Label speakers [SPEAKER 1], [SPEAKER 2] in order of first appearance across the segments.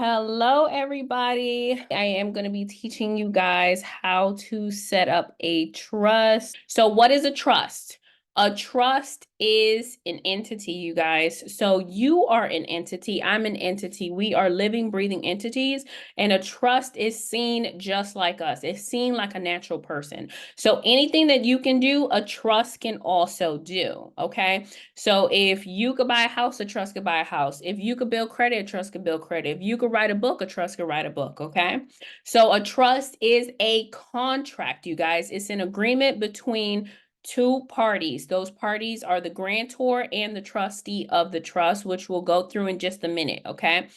[SPEAKER 1] Hello, everybody. I am going to be teaching you guys how to set up a trust. So what is a trust? A trust is an entity, you guys. So you are an entity. I'm an entity. We are living, breathing entities. And a trust is seen just like us. It's seen like a natural person. So anything that you can do, a trust can also do. Okay. So if you could buy a house, a trust could buy a house. If you could build credit, a trust could build credit. If you could write a book, a trust could write a book, okay? So a trust is a contract, you guys. It's an agreement between two parties. Those parties are the grantor and the trustee of the trust, which we'll go through in just a minute, okay?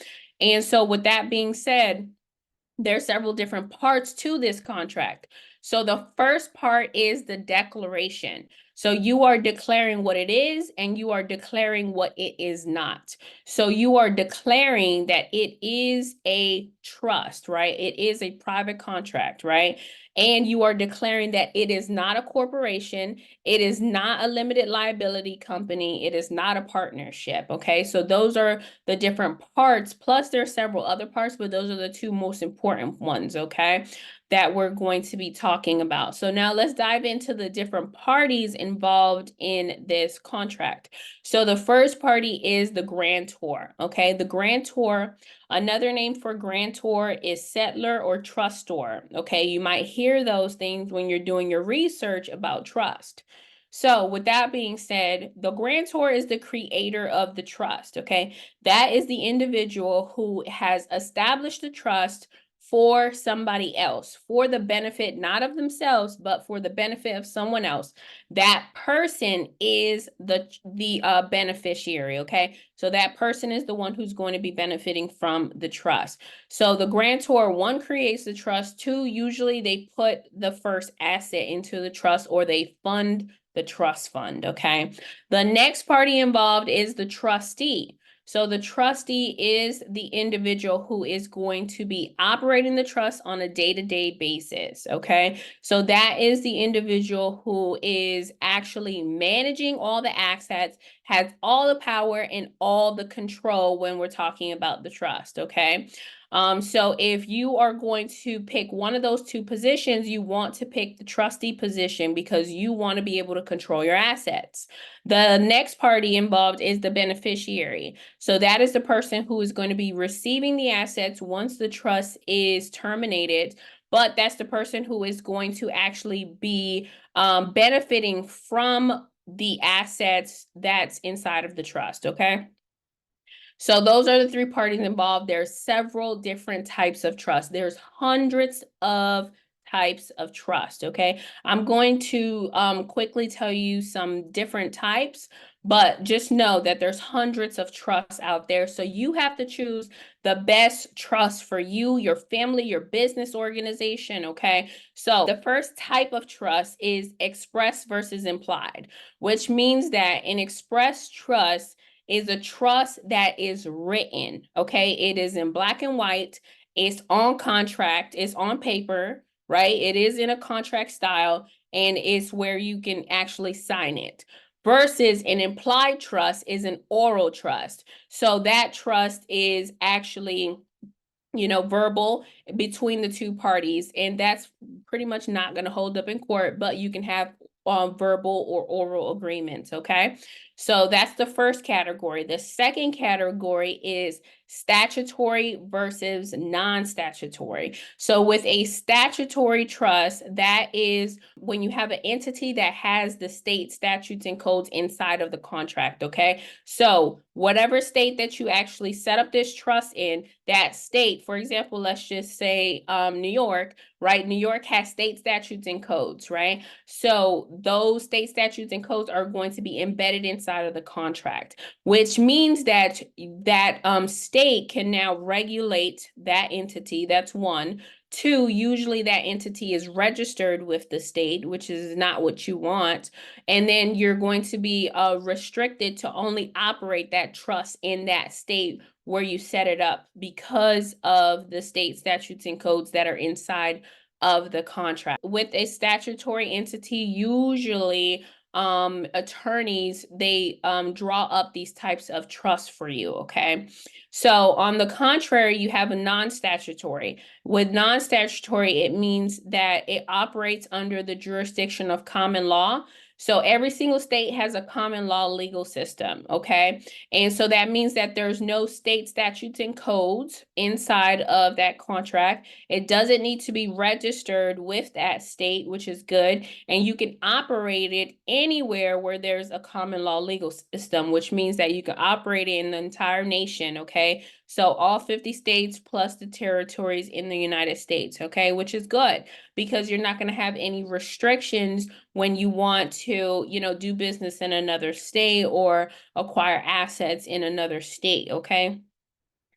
[SPEAKER 1] And so with that being said, there's several different parts to this contract. So the first part is the declaration. So you are declaring what it is and you are declaring what it is not. So you are declaring that it is a trust, right? It is a private contract, right? And you are declaring that it is not a corporation. It is not a limited liability company. It is not a partnership, okay? So those are the different parts. Plus, there are several other parts, but those are the two most important ones, okay, that we're going to be talking about. So now let's dive into the different parties involved in this contract. So the first party is the grantor, okay? The grantor, another name for grantor is settlor or trustor, okay? You might hear those things when you're doing your research about trust. So with that being said, the grantor is the creator of the trust, okay? That is the individual who has established the trust for somebody else, for the benefit not of themselves, but for the benefit of someone else. That person is the beneficiary, okay? So that person is the one who's going to be benefiting from the trust. So the grantor, one, creates the trust. Two, usually they put the first asset into the trust or they fund the trust fund, okay? The next party involved is the trustee. So the trustee is the individual who is going to be operating the trust on a day-to-day basis, okay? So that is the individual who is actually managing all the assets, has all the power and all the control when we're talking about the trust, okay? So if you are going to pick one of those two positions, you want to pick the trustee position because you want to be able to control your assets. The next party involved is the beneficiary. So that is the person who is going to be receiving the assets once the trust is terminated, but that's the person who is going to actually be benefiting from the assets that's inside of the trust, okay? So those are the three parties involved. There's several different types of trust. There's hundreds of types of trust, okay? I'm going to quickly tell you some different types, but just know that there's hundreds of trusts out there. So you have to choose the best trust for you, your family, your business organization, okay? So the first type of trust is express versus implied, which means that an express trust is a trust that is written, okay? It is in black and white. It's on contract. It's on paper, right? It is in a contract style, and it's where you can actually sign it. Versus an implied trust is an oral trust. So that trust is actually verbal between the two parties, and that's pretty much not going to hold up in court, but you can have verbal or oral agreements, okay? So that's the first category. The second category is statutory versus non-statutory. So with a statutory trust, that is when you have an entity that has the state statutes and codes inside of the contract, okay? So whatever state that you actually set up this trust in, that state, for example, let's just say New York, right? New York has state statutes and codes, right? So those state statutes and codes are going to be embedded inside of the contract, which means that state can now regulate that entity. That's one. Two, usually that entity is registered with the state, which is not what you want. And then you're going to be restricted to only operate that trust in that state where you set it up because of the state statutes and codes that are inside of the contract. With a statutory entity, usually attorneys, they draw up these types of trusts for you, okay? So on the contrary, you have a non-statutory. With non-statutory, it means that it operates under the jurisdiction of common law. So every single state has a common law legal system, okay? And so that means that there's no state statutes and codes inside of that contract. It doesn't need to be registered with that state, which is good. And you can operate it anywhere where there's a common law legal system, which means that you can operate it in the entire nation, okay? So all 50 states plus the territories in the United States, okay? Which is good because you're not going to have any restrictions when you want to, do business in another state or acquire assets in another state, okay?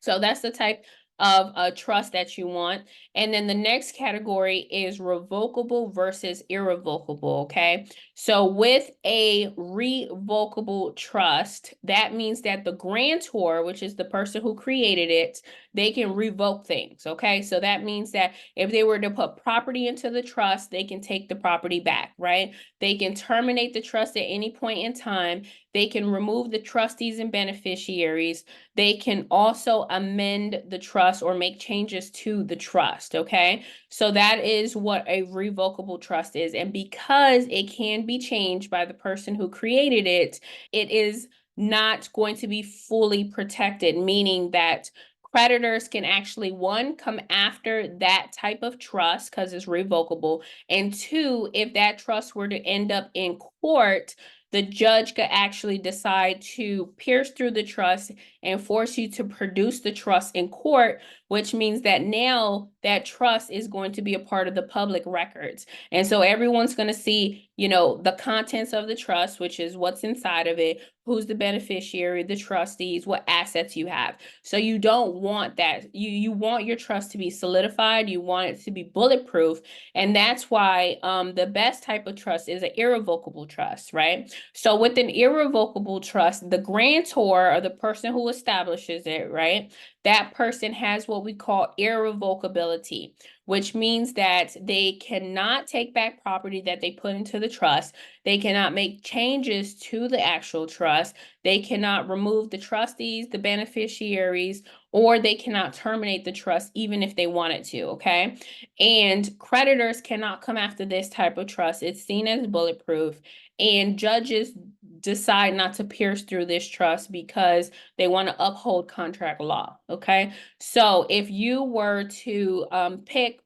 [SPEAKER 1] So that's the type of trust that you want. And then the next category is revocable versus irrevocable, okay? So with a revocable trust, that means that the grantor, which is the person who created it, they can revoke things, okay? So that means that if they were to put property into the trust, they can take the property back, right? They can terminate the trust at any point in time. They can remove the trustees and beneficiaries. They can also amend the trust or make changes to the trust, okay? So that is what a revocable trust is. And because it can be changed by the person who created it, it is not going to be fully protected, meaning that creditors can actually, one, come after that type of trust because it's revocable, and two, if that trust were to end up in court, the judge could actually decide to pierce through the trust and force you to produce the trust in court, which means that now that trust is going to be a part of the public records. And so everyone's going to see, the contents of the trust, which is what's inside of it, who's the beneficiary, the trustees, what assets you have. So you don't want that. You want your trust to be solidified. You want it to be bulletproof. And that's why the best type of trust is an irrevocable trust, right? So with an irrevocable trust, the grantor or the person who establishes it, right? That person has what we call irrevocability, which means that they cannot take back property that they put into the trust. They cannot make changes to the actual trust. They cannot remove the trustees, the beneficiaries, or they cannot terminate the trust even if they wanted to, okay? And creditors cannot come after this type of trust. It's seen as bulletproof, and judges decide not to pierce through this trust because they want to uphold contract law, okay? So if you were to pick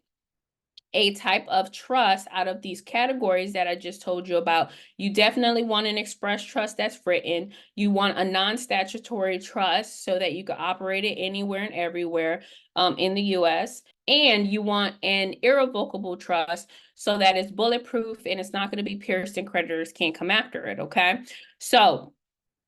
[SPEAKER 1] a type of trust out of these categories that I just told you about, you definitely want an express trust that's written. You want a non-statutory trust so that you can operate it anywhere and everywhere in the US. And you want an irrevocable trust so that it's bulletproof and it's not going to be pierced and creditors can't come after it, okay? So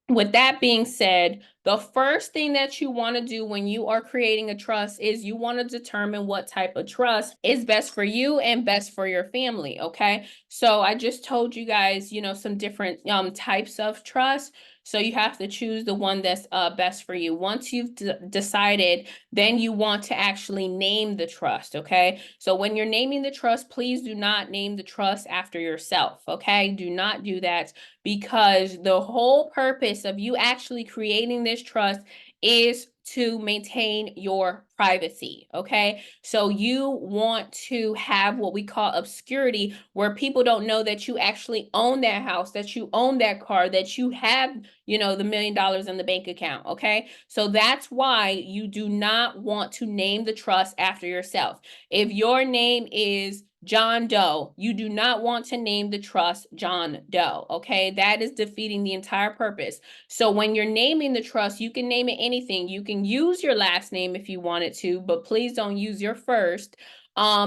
[SPEAKER 1] with that being said, the first thing that you want to do when you are creating a trust is you want to determine what type of trust is best for you and best for your family, okay? So I just told you guys, some different types of trust. So you have to choose the one that's best for you. Once you've decided, then you want to actually name the trust, okay? So when you're naming the trust, please do not name the trust after yourself, okay? Do not do that, because the whole purpose of you actually creating this trust is to maintain your privacy, okay? So you want to have what we call obscurity, where people don't know that you actually own that house, that you own that car, that you have, the $1 million in the bank account, okay? So that's why you do not want to name the trust after yourself. If your name is John Doe, you do not want to name the trust John Doe, okay? That is defeating the entire purpose. So when you're naming the trust, you can name it anything. You can use your last name if you wanted to, but please don't use your first.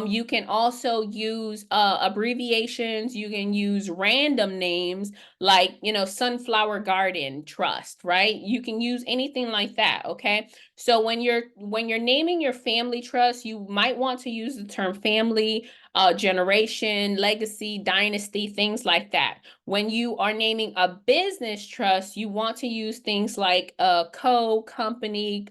[SPEAKER 1] You can also use abbreviations. You can use random names like, Sunflower Garden Trust, right? You can use anything like that, okay? So when you're naming your family trust, you might want to use the term family, generation, legacy, dynasty, things like that. When you are naming a business trust, you want to use things like company,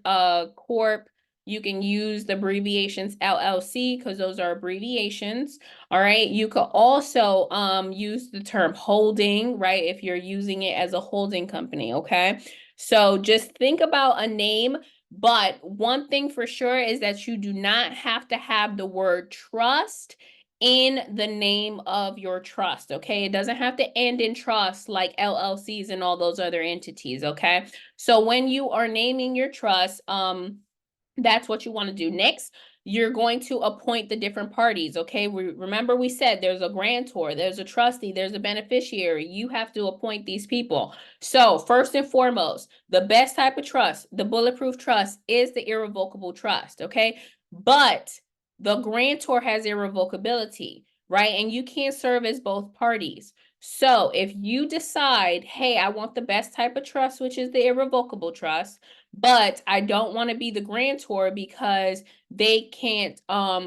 [SPEAKER 1] corp, You can use the abbreviations LLC because those are abbreviations. All right. You could also use the term holding, right? If you're using it as a holding company. Okay. So just think about a name. But one thing for sure is that you do not have to have the word trust in the name of your trust, okay? It doesn't have to end in trust like LLCs and all those other entities, okay? So when you are naming your trust, that's what you want to do. Next, you're going to appoint the different parties, okay? Remember we said there's a grantor, there's a trustee, there's a beneficiary. You have to appoint these people. So first and foremost, the best type of trust, the bulletproof trust, is the irrevocable trust, okay? But the grantor has irrevocability, right? And you can't serve as both parties. So if you decide, hey, I want the best type of trust, which is the irrevocable trust, but I don't want to be the grantor because they can't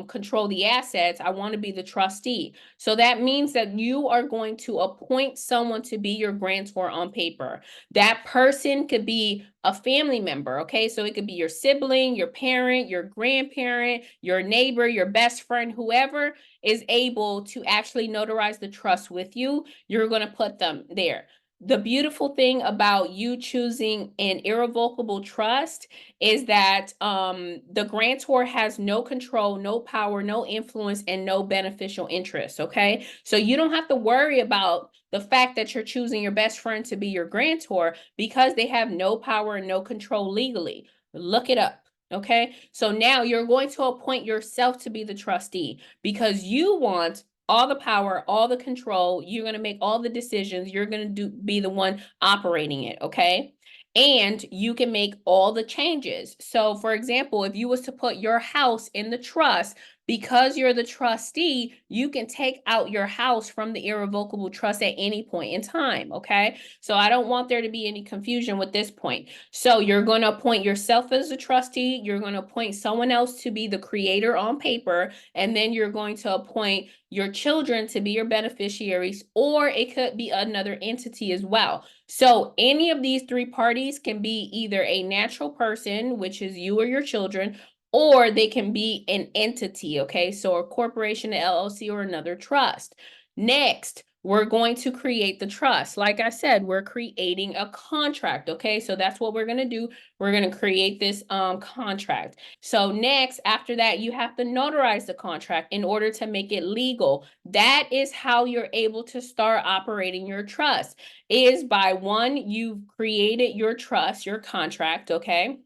[SPEAKER 1] control the assets. I want to be the trustee. So that means that you are going to appoint someone to be your grantor on paper. That person could be a family member, okay? So it could be your sibling, your parent, your grandparent, your neighbor, your best friend, whoever is able to actually notarize the trust with you. You're going to put them there. The beautiful thing about you choosing an irrevocable trust is that the grantor has no control, no power, no influence, and no beneficial interest, okay? So you don't have to worry about the fact that you're choosing your best friend to be your grantor because they have no power and no control legally. Look it up. Okay, so now you're going to appoint yourself to be the trustee because you want all the power, all the control. You're going to make all the decisions. You're going to be the one operating it, okay? And you can make all the changes. So for example, if you was to put your house in the trust, because you're the trustee, you can take out your house from the irrevocable trust at any point in time, okay? So I don't want there to be any confusion with this point. So you're going to appoint yourself as a trustee, you're going to appoint someone else to be the creator on paper, and then you're going to appoint your children to be your beneficiaries, or it could be another entity as well. So any of these three parties can be either a natural person, which is you or your children, or they can be an entity, okay? So a corporation, an LLC, or another trust. Next, we're going to create the trust. Like I said, we're creating a contract, okay? So that's what we're going to do. We're going to create this contract. So next, after that, you have to notarize the contract in order to make it legal. That is how you're able to start operating your trust, is by one, you've created your trust, your contract, okay?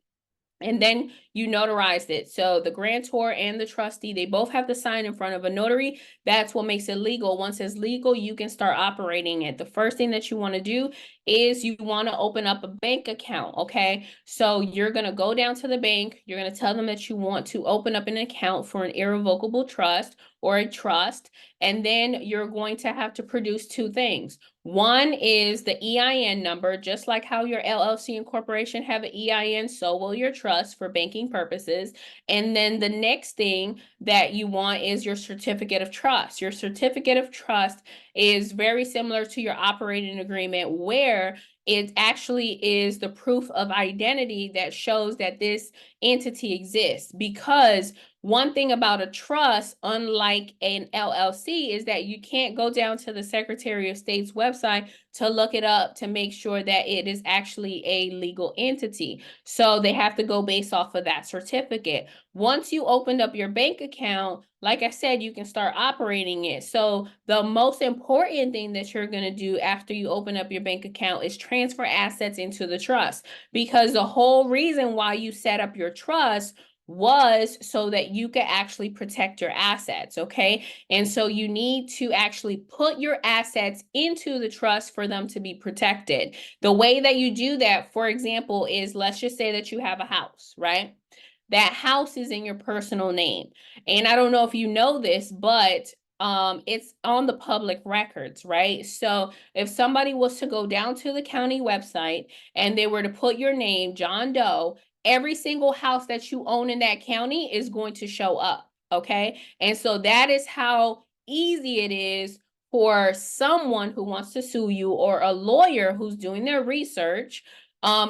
[SPEAKER 1] And then you notarized it. So the grantor and the trustee, they both have to sign in front of a notary. That's what makes it legal. Once it's legal, you can start operating it. The first thing that you want to do is you want to open up a bank account, okay? So you're going to go down to the bank. You're going to tell them that you want to open up an account for an irrevocable trust or a trust. And then you're going to have to produce two things. One is the EIN number, just like how your LLC and corporation have an EIN, so will your trust for banking purposes. And then the next thing that you want is your certificate of trust. Your certificate of trust is very similar to your operating agreement, where it actually is the proof of identity that shows that this entity exists. Because one thing about a trust, unlike an LLC, is that you can't go down to the Secretary of State's website to look it up to make sure that it is actually a legal entity. So they have to go based off of that certificate. Once you opened up your bank account, like I said, you can start operating it. So the most important thing that you're going to do after you open up your bank account is transfer assets into the trust, because the whole reason why you set up your trust was so that you could actually protect your assets, okay? And so you need to actually put your assets into the trust for them to be protected. The way that you do that, for example, is, let's just say that you have a house, right? That house is in your personal name. And I don't know if you know this, but it's on the public records, right? So if somebody was to go down to the county website and they were to put your name, John Doe, every single house that you own in that county is going to show up, okay? And so that is how easy it is for someone who wants to sue you, or a lawyer who's doing their research,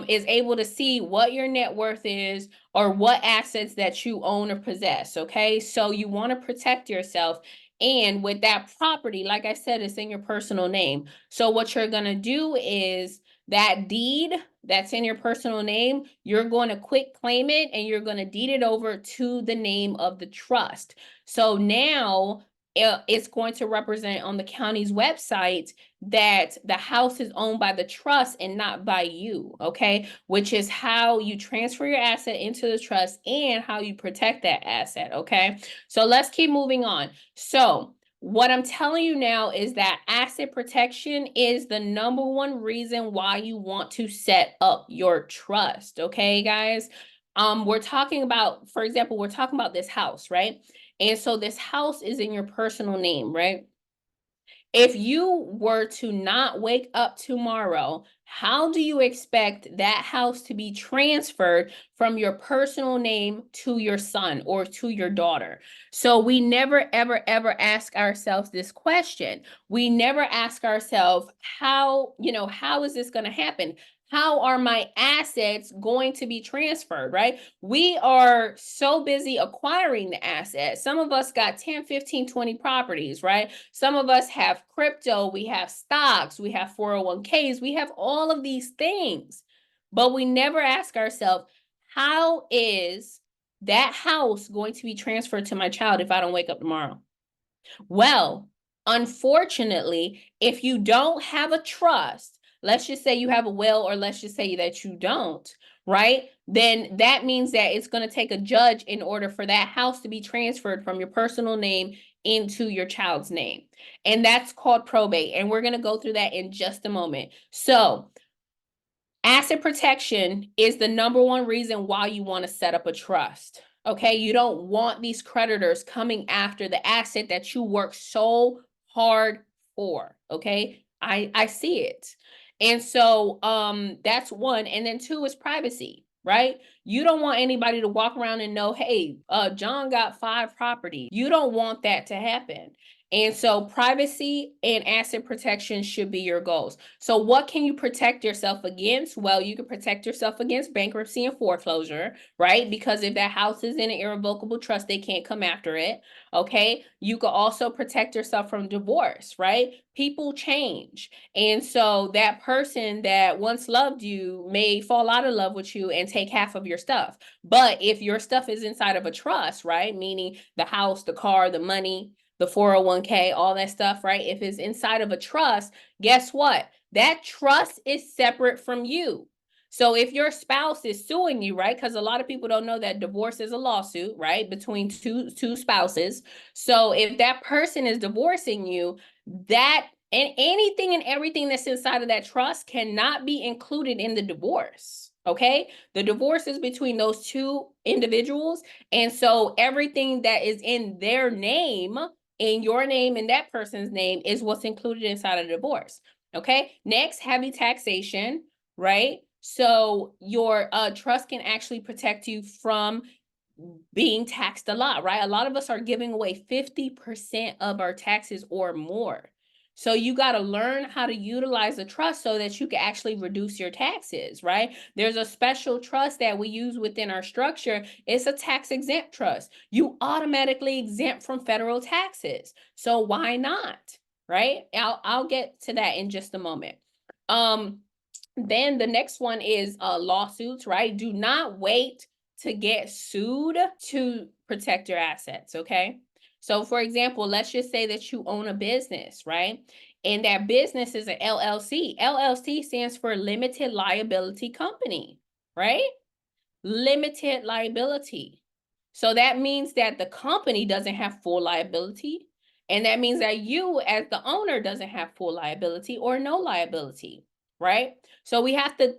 [SPEAKER 1] is able to see what your net worth is or what assets that you own or possess. Okay, so you want to protect yourself. And with that property, like I said, it's in your personal name. So what you're going to do is that deed that's in your personal name, you're going to quit claim it and you're going to deed it over to the name of the trust. So now it's going to represent on the county's website that the house is owned by the trust and not by you, okay? Which is how you transfer your asset into the trust and how you protect that asset, okay? So let's keep moving on. So what I'm telling you now is that asset protection is the number one reason why you want to set up your trust, okay, guys? We're talking about, for example, we're talking about this house, right? And so this house is in your personal name, right? If you were to not wake up tomorrow, how do you expect that house to be transferred from your personal name to your son or to your daughter? So we never, ever, ever ask ourselves this question. We never ask ourselves, how is this going to happen? How are my assets going to be transferred, right? We are so busy acquiring the assets. Some of us got 10, 15, 20 properties, right? Some of us have crypto, we have stocks, we have 401ks, we have all of these things. But we never ask ourselves, how is that house going to be transferred to my child if I don't wake up tomorrow? Well, unfortunately, if you don't have a trust, let's just say you have a will, or let's just say that you don't, right? Then that means that it's going to take a judge in order for that house to be transferred from your personal name into your child's name. And that's called probate. And we're going to go through that in just a moment. So, asset protection is the number one reason why you want to set up a trust. Okay, you don't want these creditors coming after the asset that you work so hard for. Okay, I see it. And so that's one. And then two is privacy, right? You don't want anybody to walk around and know, hey, John got 5 properties. You don't want that to happen. And so privacy and asset protection should be your goals. So what can you protect yourself against? Well, you can protect yourself against bankruptcy and foreclosure, right? Because if that house is in an irrevocable trust, they can't come after it, okay? You can also protect yourself from divorce, right? People change. And so that person that once loved you may fall out of love with you and take half of your stuff. But if your stuff is inside of a trust, right? Meaning the house, the car, the money, the 401k, all that stuff, right? If it's inside of a trust, guess what? That trust is separate from you. So if your spouse is suing you, right? Because a lot of people don't know that divorce is a lawsuit, right? Between two spouses. So if that person is divorcing you, that and anything and everything that's inside of that trust cannot be included in the divorce. Okay, the divorce is between those two individuals. And so everything that is in their name, in your name and that person's name, is what's included inside of the divorce. Okay, next, heavy taxation, right? So your trust can actually protect you from being taxed a lot, right? A lot of us are giving away 50% of our taxes or more. So you got to learn how to utilize a trust so that you can actually reduce your taxes, right? There's a special trust that we use within our structure. It's a tax exempt trust. You automatically exempt from federal taxes. So why not? Right? I'll get to that in just a moment. Then the next one is lawsuits, right? Do not wait to get sued to protect your assets, okay? So for example, let's just say that you own a business, right? And that business is an LLC. LLC stands for limited liability company, right? Limited liability. So that means that the company doesn't have full liability. And that means that you as the owner doesn't have full liability or no liability, right? So we have to,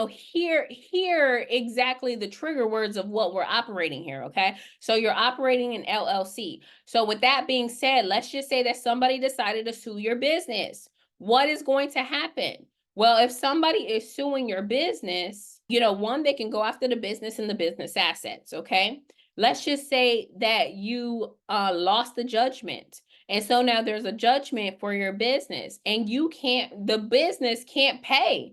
[SPEAKER 1] hear exactly the trigger words of what we're operating here, okay? So you're operating an LLC. So with that being said, let's just say that somebody decided to sue your business. What is going to happen? Well, if somebody is suing your business, one, they can go after the business and the business assets, okay? Let's just say that you lost the judgment. And so now there's a judgment for your business and the business can't pay.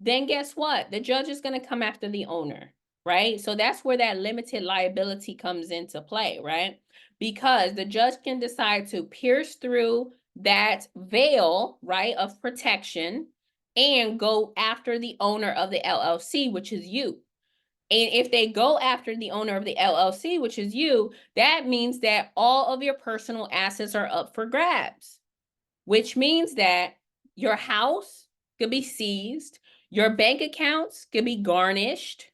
[SPEAKER 1] then guess what? The judge is going to come after the owner, right? So that's where that limited liability comes into play, right? Because the judge can decide to pierce through that veil, right, of protection and go after the owner of the LLC, which is you. And if they go after the owner of the LLC, which is you, that means that all of your personal assets are up for grabs, which means that your house could be seized, your bank accounts could be garnished.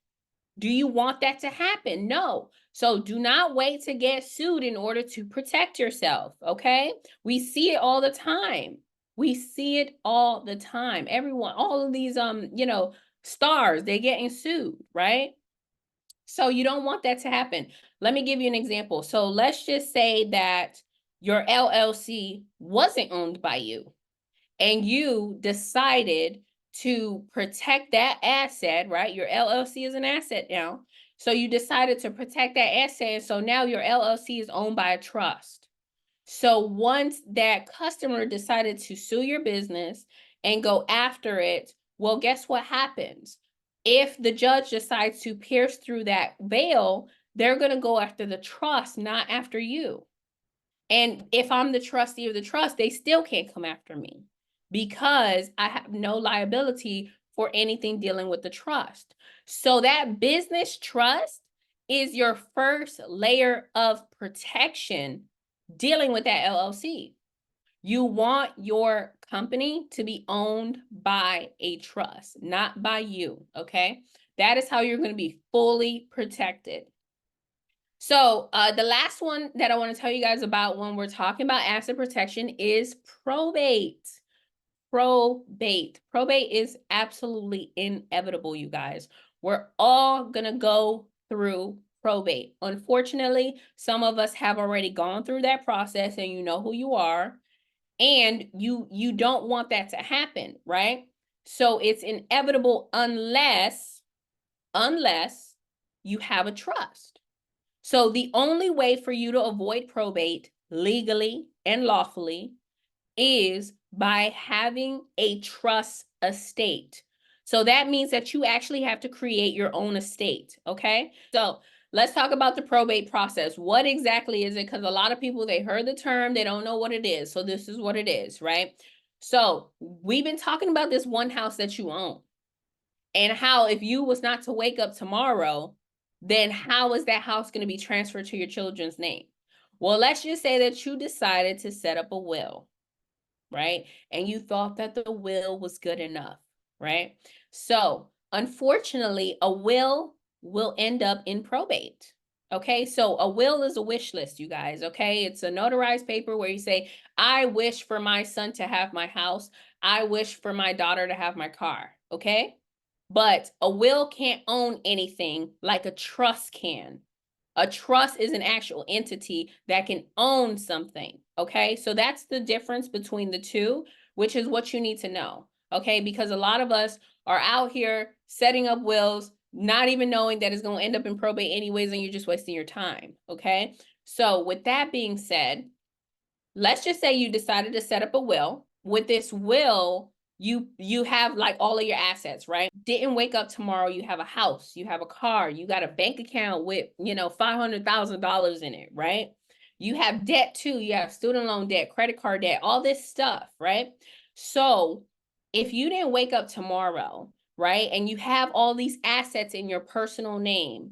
[SPEAKER 1] Do you want that to happen? No. So do not wait to get sued in order to protect yourself, okay? We see it all the time. We see it all the time. Everyone, all of these stars, they're getting sued, right? So you don't want that to happen. Let me give you an example. So let's just say that your LLC wasn't owned by you and you decided to protect that asset, right? Your LLC is an asset now. So you decided to protect that asset. And so now your LLC is owned by a trust. So once that customer decided to sue your business and go after it, well, guess what happens? If the judge decides to pierce through that veil, they're going to go after the trust, not after you. And if I'm the trustee of the trust, they still can't come after me because I have no liability for anything dealing with the trust. So that business trust is your first layer of protection dealing with that LLC. You want your company to be owned by a trust, not by you, okay? That is how you're going to be fully protected. So the last one that I want to tell you guys about when we're talking about asset protection is probate. Probate. Probate is absolutely inevitable, you guys. We're all going to go through probate. Unfortunately, some of us have already gone through that process and you know who you are. And you don't want that to happen, right? So it's inevitable unless you have a trust. So the only way for you to avoid probate legally and lawfully is by having a trust estate. So that means that you actually have to create your own estate, okay? So let's talk about the probate process. What exactly is it? Because a lot of people, they heard the term, they don't know what it is. So this is what it is, right? So we've been talking about this one house that you own and how if you was not to wake up tomorrow, then how is that house going to be transferred to your children's name? Well, let's just say that you decided to set up a will, right? And you thought that the will was good enough, right? So unfortunately, a will end up in probate. Okay, so a will is a wish list, you guys. Okay, it's a notarized paper where you say, I wish for my son to have my house. I wish for my daughter to have my car. Okay, but a will can't own anything like a trust can. A trust is an actual entity that can own something, okay? So that's the difference between the two, which is what you need to know, okay? Because a lot of us are out here setting up wills, not even knowing that it's going to end up in probate anyways, and you're just wasting your time, okay? So with that being said, let's just say you decided to set up a will. With this will, you have like all of your assets, right? Didn't wake up tomorrow, you have a house, you have a car, you got a bank account with, $500,000 in it, right? You have debt too, you have student loan debt, credit card debt, all this stuff, right? So if you didn't wake up tomorrow, right, and you have all these assets in your personal name,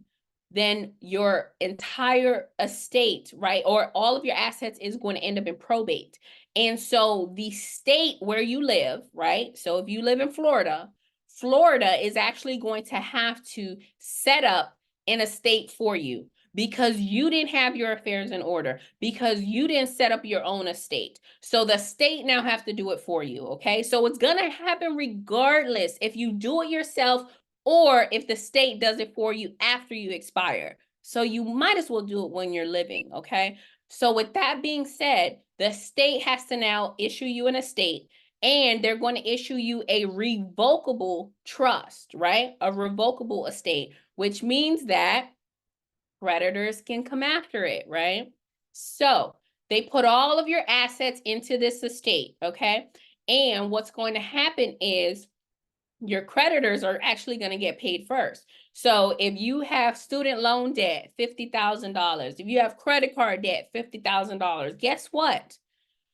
[SPEAKER 1] then your entire estate, right, or all of your assets is going to end up in probate. And so the state where you live, right, so if you live in Florida, Florida is actually going to have to set up an estate for you because you didn't have your affairs in order, because you didn't set up your own estate. So the state now have to do it for you, okay? So it's going to happen regardless if you do it yourself or if the state does it for you after you expire. So you might as well do it when you're living, okay? So with that being said, the state has to now issue you an estate and they're going to issue you a revocable trust, right? A revocable estate, which means that creditors can come after it, right? So they put all of your assets into this estate, okay? And what's going to happen is your creditors are actually going to get paid first. So if you have student loan debt, $50,000, if you have credit card debt, $50,000, guess what?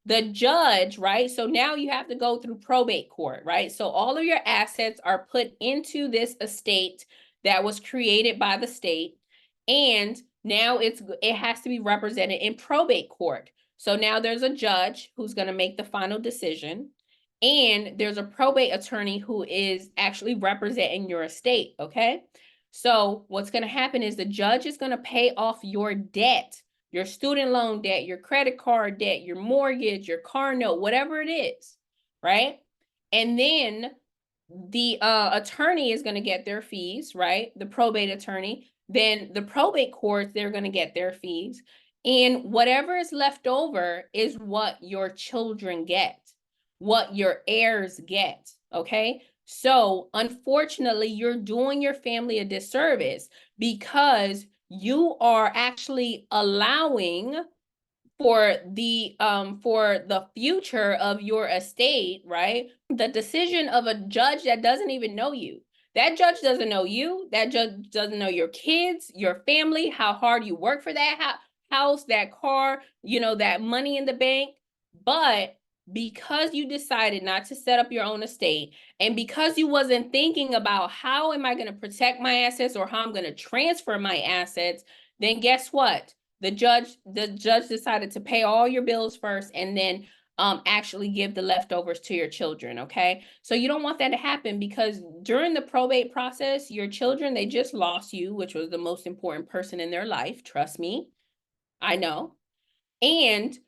[SPEAKER 1] The judge, right? So now you have to go through probate court, right? So all of your assets are put into this estate that was created by the state, and now it has to be represented in probate court. So now there's a judge who's going to make the final decision, and there's a probate attorney who is actually representing your estate, okay? So what's going to happen is the judge is going to pay off your debt, your student loan debt, your credit card debt, your mortgage, your car note, whatever it is, right? And then the attorney is going to get their fees, right? The probate attorney. Then the probate courts, they're going to get their fees. And whatever is left over is what your children get, what your heirs get, okay? So unfortunately, you're doing your family a disservice because you are actually allowing for the future of your estate, right? The decision of a judge that doesn't even know you. That judge doesn't know you. That judge doesn't know your kids, your family, how hard you work for that house, that car, you know, that money in the bank. But because you decided not to set up your own estate, and because you wasn't thinking about how am I going to protect my assets or how I'm going to transfer my assets, then guess what? The judge decided to pay all your bills first and then actually give the leftovers to your children, okay? So you don't want that to happen, because during the probate process, your children, they just lost you, which was the most important person in their life. Trust me, I know. And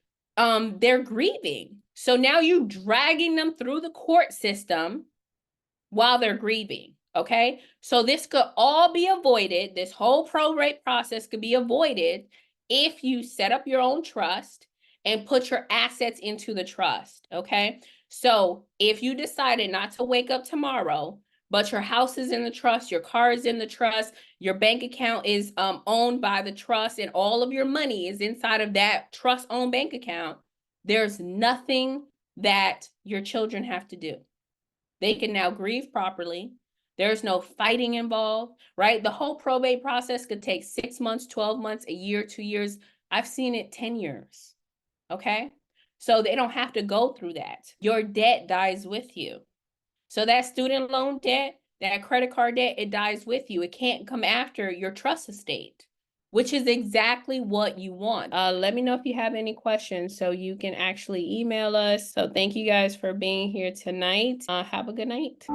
[SPEAKER 1] they're grieving. So now you're dragging them through the court system while they're grieving, okay? So this could all be avoided. This whole probate process could be avoided if you set up your own trust and put your assets into the trust, okay? So if you decided not to wake up tomorrow, but your house is in the trust, your car is in the trust, your bank account is owned by the trust, and all of your money is inside of that trust-owned bank account, there's nothing that your children have to do. They can now grieve properly. There's no fighting involved, right? The whole probate process could take 6 months, 12 months, a year, 2 years. I've seen it 10 years, okay? So they don't have to go through that. Your debt dies with you. So that student loan debt, that credit card debt, it dies with you. It can't come after your trust estate, which is exactly what you want. Let me know if you have any questions so you can actually email us. So thank you guys for being here tonight. Have a good night.